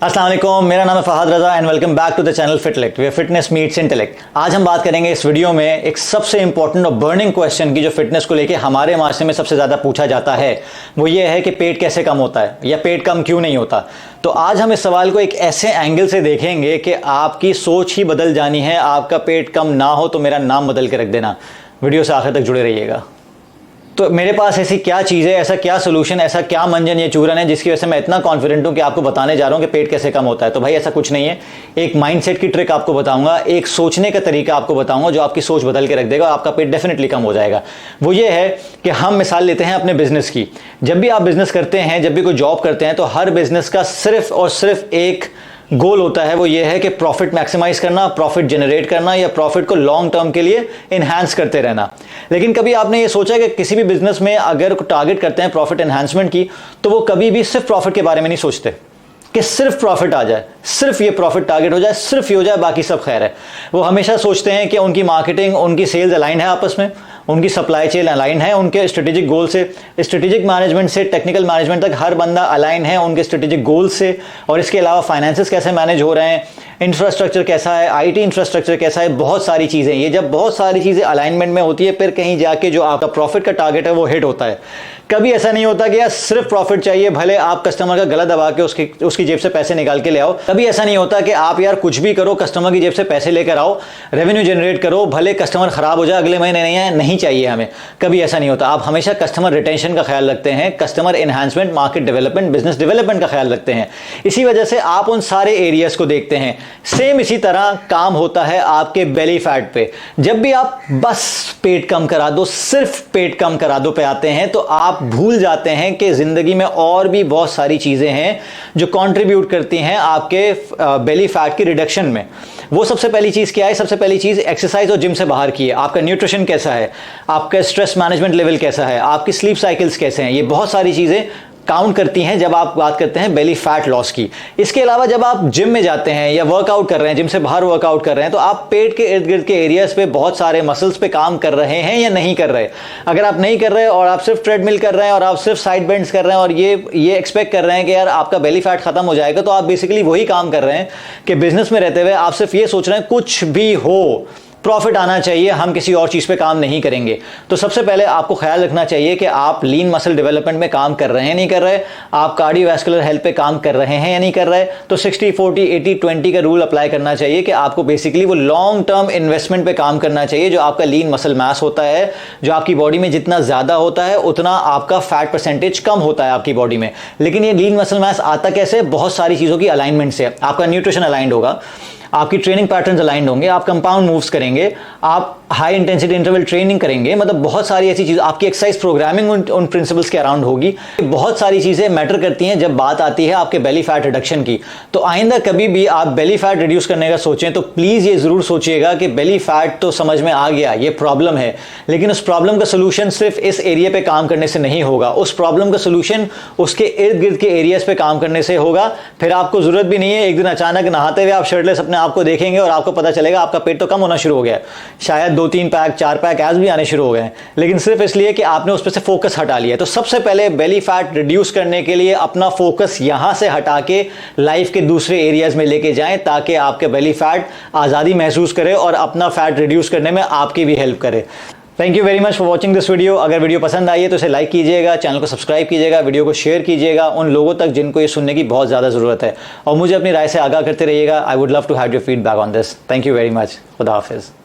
अस्सलाम वालेकुम, मेरा नाम है Fahad Raza and welcome back to the channel Fitlect where fitness meets intellect. आज हम बात करेंगे इस वीडियो में एक सबसे इंपॉर्टेंट और बर्निंग क्वेश्चन की जो फिटनेस को लेके हमारे माशरे में सबसे ज़्यादा पूछा जाता है। वो ये है कि पेट कैसे कम होता है या पेट कम क्यों नहीं होता। तो आज हम इस सवाल को एक ऐसे एंगल से देखेंगे कि आपकी सोच ही बदल जानी है। आपका पेट कम ना हो तो मेरा नाम बदल के रख देना। वीडियो से आखिर तक जुड़े रहिएगा। तो मेरे पास ऐसी क्या चीज़ है, ऐसा क्या सोल्यूशन, ऐसा क्या मंजन या चूरन है जिसकी वजह से मैं इतना कॉन्फिडेंट हूं कि आपको बताने जा रहा हूं कि पेट कैसे कम होता है। तो भाई ऐसा कुछ नहीं है। एक माइंडसेट की ट्रिक आपको बताऊंगा, एक सोचने का तरीका आपको बताऊंगा जो आपकी सोच बदल के रख देगा, आपका पेट डेफिनेटली कम हो जाएगा। वो ये है कि हम मिसाल लेते हैं अपने बिजनेस की। जब भी आप बिजनेस करते हैं, जब भी कोई जॉब करते हैं, तो हर बिजनेस का सिर्फ और सिर्फ एक गोल होता है। वो ये है कि प्रॉफिट मैक्सिमाइज करना, प्रॉफिट जनरेट करना या प्रॉफिट को लॉन्ग टर्म के लिए इनहैंस करते रहना। लेकिन कभी आपने ये सोचा कि किसी भी बिजनेस में अगर टारगेट करते हैं प्रॉफिट एनहांसमेंट की, तो वो कभी भी सिर्फ प्रॉफिट के बारे में नहीं सोचते कि सिर्फ प्रॉफिट आ जाए, सिर्फ ये प्रॉफिट टारगेट हो जाए, सिर्फ ये हो जाए, बाकी सब खैर है। वो हमेशा सोचते हैं कि उनकी मार्केटिंग, उनकी सेल्स अलाइन है आपस में, उनकी सप्लाई चेन अलाइन है उनके स्ट्रेटेजिक गोल से, स्ट्रेटेजिक मैनेजमेंट से टेक्निकल मैनेजमेंट तक हर बंदा अलाइन है उनके स्ट्रेटेजिक गोल से। और इसके अलावा फाइनेंसेस कैसे मैनेज हो रहे हैं, इंफ्रास्ट्रक्चर कैसा है, आईटी इंफ्रास्ट्रक्चर कैसा है, बहुत सारी चीज़ें। ये जब बहुत सारी चीज़ें अलाइनमेंट में होती है, फिर कहीं जाके जो आपका प्रॉफिट का टारगेट है वो हिट होता है। कभी ऐसा नहीं होता कि यार सिर्फ प्रॉफिट चाहिए, भले आप कस्टमर का गला दबा के उसकी जेब से पैसे निकाल के ले आओ। कभी ऐसा नहीं होता कि आप यार कुछ भी करो, कस्टमर की जेब से पैसे लेकर आओ, रेवेन्यू जनरेट करो, भले कस्टमर खराब हो जाए अगले महीने नहीं आए, नहीं चाहिए हमें। कभी ऐसा नहीं होता। आप हमेशा कस्टमर रिटेंशन का ख्याल रखते हैं, customer enhancement, market development, business development का ख्याल रखते हैं। इसी वजह से आप उन सारे एरियाज को देखते हैं। सेम इसी तरह काम होता है आपके बेली फैट पे। जब भी आप बस पेट कम करा दो, सिर्फ पेट कम करा दो पे आते हैं, तो आप भूल जाते हैं कि जिंदगी में और भी बहुत सारी चीजें हैं जो कंट्रीब्यूट करती हैं आपके बेली फैट की रिडक्शन में। वो सबसे पहली चीज क्या है? सबसे पहली चीज एक्सरसाइज और जिम से बाहर की है। आपका न्यूट्रिशन कैसा है, आपका स्ट्रेस मैनेजमेंट लेवल कैसा है, आपकी स्लीप साइकिल्स कैसे हैं, ये बहुत सारी चीजें काउंट करती हैं जब आप बात करते हैं बेली फैट लॉस की। इसके अलावा जब आप जिम में जाते हैं या वर्कआउट कर रहे हैं, जिम से बाहर वर्कआउट कर रहे हैं, तो आप पेट के इर्द गिर्द के एरियाज पे बहुत सारे मसल्स पे काम कर रहे हैं या नहीं कर रहे। अगर आप नहीं कर रहे और आप सिर्फ ट्रेडमिल कर रहे हैं और आप सिर्फ साइड बेंड्स कर रहे हैं और ये एक्सपेक्ट कर रहे हैं कि यार आपका बेली फैट खत्म हो जाएगा, तो आप बेसिकली वही काम कर रहे हैं कि बिजनेस में रहते हुए आप सिर्फ ये सोच रहे हैं कुछ भी हो, प्रॉफिट आना चाहिए, हम किसी और चीज़ पे काम नहीं करेंगे। तो सबसे पहले आपको ख्याल रखना चाहिए कि आप लीन मसल डेवलपमेंट में काम कर रहे हैं नहीं कर रहे, आप कार्डियोवैस्कुलर हेल्थ पे काम कर रहे हैं या नहीं कर रहे। तो 60-40-80-20 का रूल अप्लाई करना चाहिए कि आपको बेसिकली वो लॉन्ग टर्म इन्वेस्टमेंट पे काम करना चाहिए। जो आपका लीन मसल मास होता है, जो आपकी बॉडी में जितना ज़्यादा होता है उतना आपका फैट परसेंटेज कम होता है आपकी बॉडी में। लेकिन ये लीन मसल मास आता कैसे? बहुत सारी चीज़ों की अलाइनमेंट से। आपका न्यूट्रिशन अलाइंड होगा, आपकी ट्रेनिंग पैटर्न्स अलाइंड होंगे, आप कंपाउंड मूव्स करेंगे, आप हाई इंटेंसिटी इंटरवल ट्रेनिंग करेंगे, मतलब बहुत सारी ऐसी चीज़, आपकी एक्सरसाइज प्रोग्रामिंग उन प्रिंसिपल्स के अराउंड होगी। बहुत सारी चीज़ें मैटर करती हैं जब बात आती है आपके बेली फैट रिडक्शन की। तो आइंदा कभी भी आप बेली फैट रिड्यूस करने का सोचें तो प्लीज़ ये ज़रूर सोचिएगा कि बेली फैट तो समझ में आ गया, ये प्रॉब्लम है, लेकिन उस प्रॉब्लम का सोल्यूशन सिर्फ इस एरिया पे काम करने से नहीं होगा। उस प्रॉब्लम का सोल्यूशन उसके इर्द गिर्द के एरियाज पे काम करने से होगा। फिर आपको ज़रूरत भी नहीं है एक दिन अचानक नहाते हुए आप शर्टलेस अपने आप को देखेंगे और आपको पता चलेगा आपका पेट तो कम होना शुरू हो गया, शायद 2-3 पैक 4 पैक एब्स भी आने शुरू हो गए हैं, लेकिन सिर्फ इसलिए कि आपने उस पर से फोकस हटा लिया। तो सबसे पहले बेली फैट रिड्यूस करने के लिए अपना फोकस यहां से हटा के लाइफ के दूसरे एरियाज में लेके जाएं, ताकि आपके बेली फैट आज़ादी महसूस करे और अपना फैट रिड्यूस करने में आपकी भी हेल्प करे। Thank you very much for watching this video. अगर वीडियो पसंद आई है तो इसे लाइक कीजिएगा, चैनल को सब्सक्राइब कीजिएगा, वीडियो को शेयर कीजिएगा उन लोगों तक जिनको ये सुनने की बहुत ज़्यादा ज़रूरत है, और मुझे अपनी राय से आगाह करते रहिएगा। I would love to have your feedback on this. Thank you very much. खुदा हाफिज़।